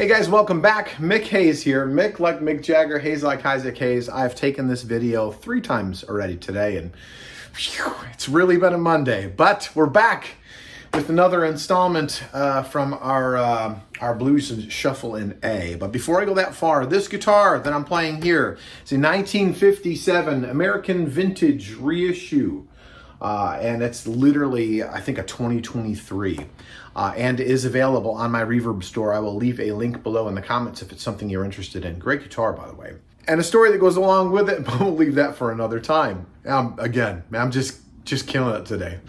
Hey guys, welcome back. Mick Hayes here. Mick like Mick Jagger, Hayes like Isaac Hayes. I've taken this video 3 times already today, and whew, it's really been a Monday. But we're back with another installment from our Blues Shuffle in A. But before I go that far, this guitar that I'm playing here is a 1957 American Vintage reissue. And it's literally, I think, a 2023, and is available on my Reverb store. I will leave a link below in the comments if it's something you're interested in. Great guitar, by the way. And a story that goes along with it, but we'll leave that for another time. Again, I'm just killing it today.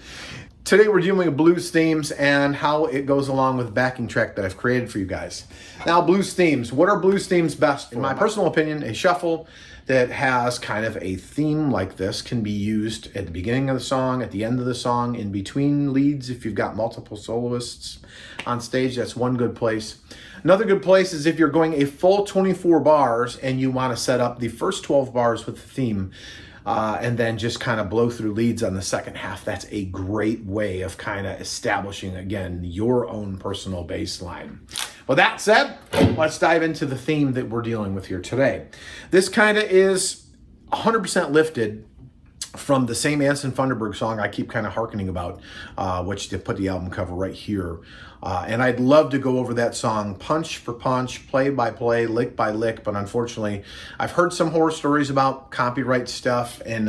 Today we're dealing with blues themes and how it goes along with the backing track that I've created for you guys. Now, blues themes. What are blues themes best for? In my personal opinion, a shuffle that has kind of a theme like this can be used at the beginning of the song, at the end of the song, in between leads if you've got multiple soloists on stage. That's one good place. Another good place is if you're going a full 24 bars and you want to set up the first 12 bars with the theme, and then just kind of blow through leads on the second half. That's a great way of kind of establishing, again, your own personal bass line. With that said, let's dive into the theme that we're dealing with here today. This kind of is 100% lifted from the same Anson Funderburgh song I keep kind of hearkening about, which they put the album cover right here. And I'd love to go over that song punch for punch, play by play, lick by lick, but unfortunately, I've heard some horror stories about copyright stuff and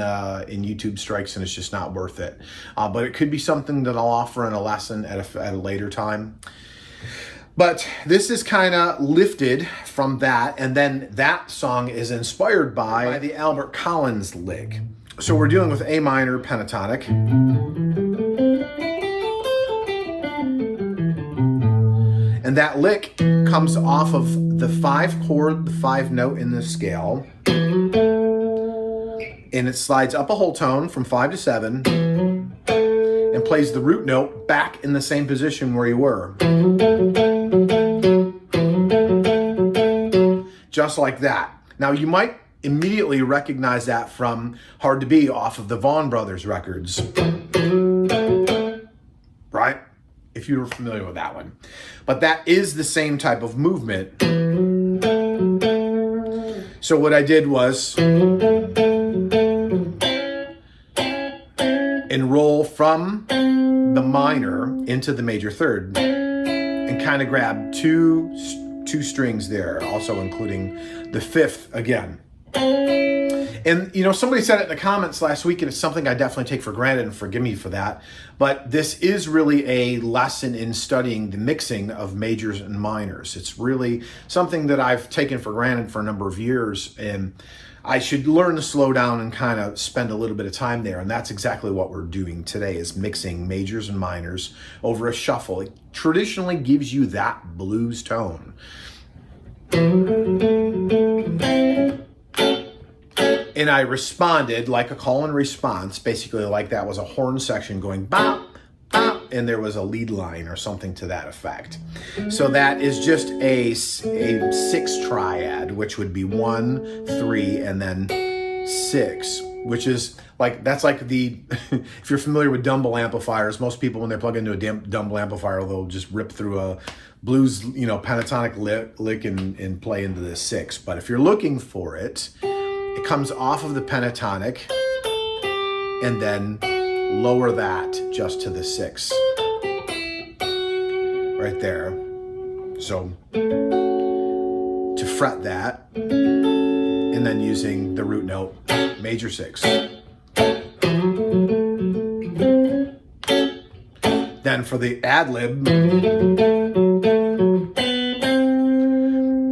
in YouTube strikes, and it's just not worth it. But it could be something that I'll offer in a lesson at a later time. But this is kind of lifted from that, and then that song is inspired by the Albert Collins lick. So we're dealing with A minor pentatonic. And that lick comes off of the 5 chord, the 5 note in the scale. And it slides up a whole tone from 5 to 7 and plays the root note back in the same position where you were. Just like that. Now you might immediately recognize that from Hard to Be off of the Vaughan Brothers records. Right? If you were familiar with that one. But that is the same type of movement. So what I did was enroll from the minor into the major third and kind of grab two strings there, also including the 5th again. And, you know, somebody said it in the comments last week, and it's something I definitely take for granted, and forgive me for that. But this is really a lesson in studying the mixing of majors and minors. It's really something that I've taken for granted for a number of years, and I should learn to slow down and kind of spend a little bit of time there. And that's exactly what we're doing today, is mixing majors and minors over a shuffle. It traditionally gives you that blues tone. And I responded like a call and response, basically like that was a horn section going bop, bop, and there was a lead line or something to that effect. So that is just a 6 triad, which would be 1, 3, and then 6, which is like, that's like the, if you're familiar with Dumble amplifiers, most people when they plug into a Dumble amplifier, they'll just rip through a blues, pentatonic lick and play into the 6. But if you're looking for it, it comes off of the pentatonic and then lower that just to the 6. Right there. So to fret that, and then using the root note, major 6. Then for the ad lib,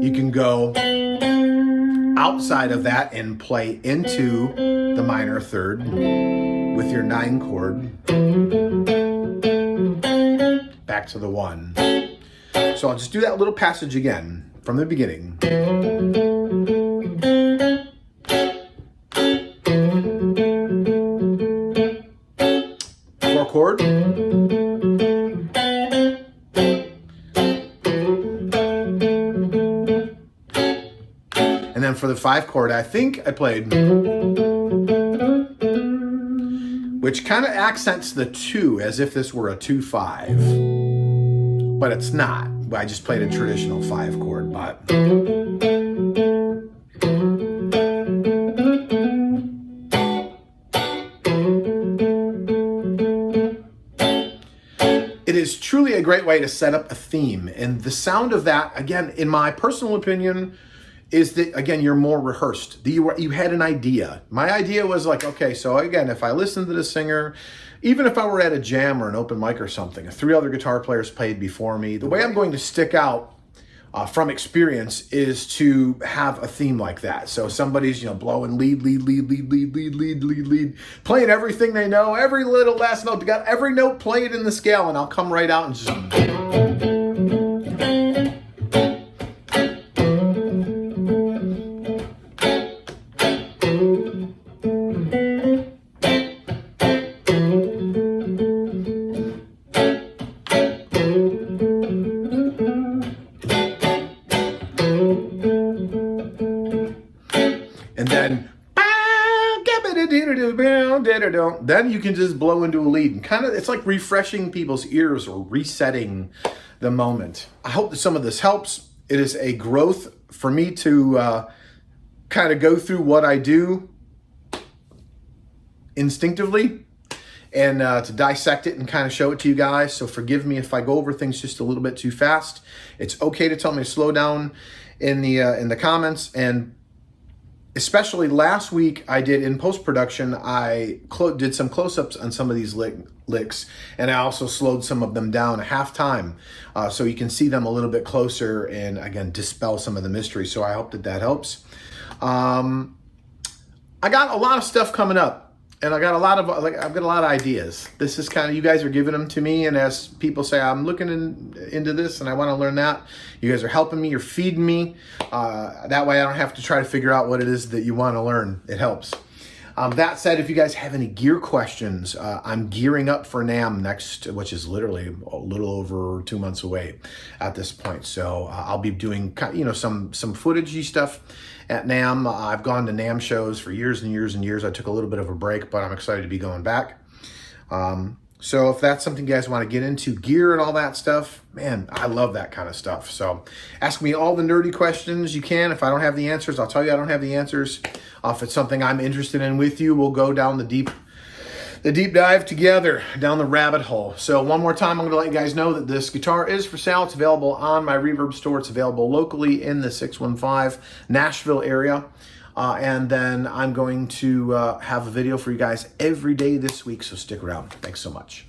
you can go outside of that and play into the minor third with your 9 chord back to the 1. So I'll just do that little passage again from the beginning. 4 chord. And then for the 5 chord, I think I played, which kind of accents the 2 as if this were a 2-5, but it's not. I just played a traditional 5 chord, but it is truly a great way to set up a theme. And the sound of that, again, in my personal opinion, is that, again, you're more rehearsed. You had an idea. My idea was like, okay, so again, if I listen to the singer, even if I were at a jam or an open mic or something, 3 other guitar players played before me, the way I'm going to stick out from experience is to have a theme like that. So somebody's, blowing lead, playing everything they know, every little last note, got every note played in the scale, and I'll come right out and just... And then you can just blow into a lead and kind of, it's like refreshing people's ears or resetting the moment. I hope that some of this helps. It is a growth for me to kind of go through what I do instinctively and to dissect it and kind of show it to you guys. So forgive me if I go over things just a little bit too fast. It's okay to tell me to slow down in the comments. And especially last week, I did in post-production, I did some close-ups on some of these licks, and I also slowed some of them down a half time so you can see them a little bit closer and, again, dispel some of the mystery. So I hope that helps. I got a lot of stuff coming up. And I've got a lot of ideas. This is kind of, you guys are giving them to me, and as people say, I'm looking into this and I want to learn that, you guys are helping me, you're feeding me. That way I don't have to try to figure out what it is that you want to learn. It helps. That said, if you guys have any gear questions, I'm gearing up for NAMM next, which is literally a little over 2 months away at this point. So I'll be doing, some footagey stuff at NAMM. I've gone to NAMM shows for years and years and years. I took a little bit of a break, but I'm excited to be going back. So if that's something you guys want to get into, gear and all that stuff, man, I love that kind of stuff. So ask me all the nerdy questions you can. If I don't have the answers, I'll tell you I don't have the answers. If it's something I'm interested in with you, we'll go down the deep dive together, down the rabbit hole. So one more time, I'm going to let you guys know that this guitar is for sale. It's available on my Reverb store. It's available locally in the 615 Nashville area. And then I'm going to have a video for you guys every day this week, so stick around. Thanks so much.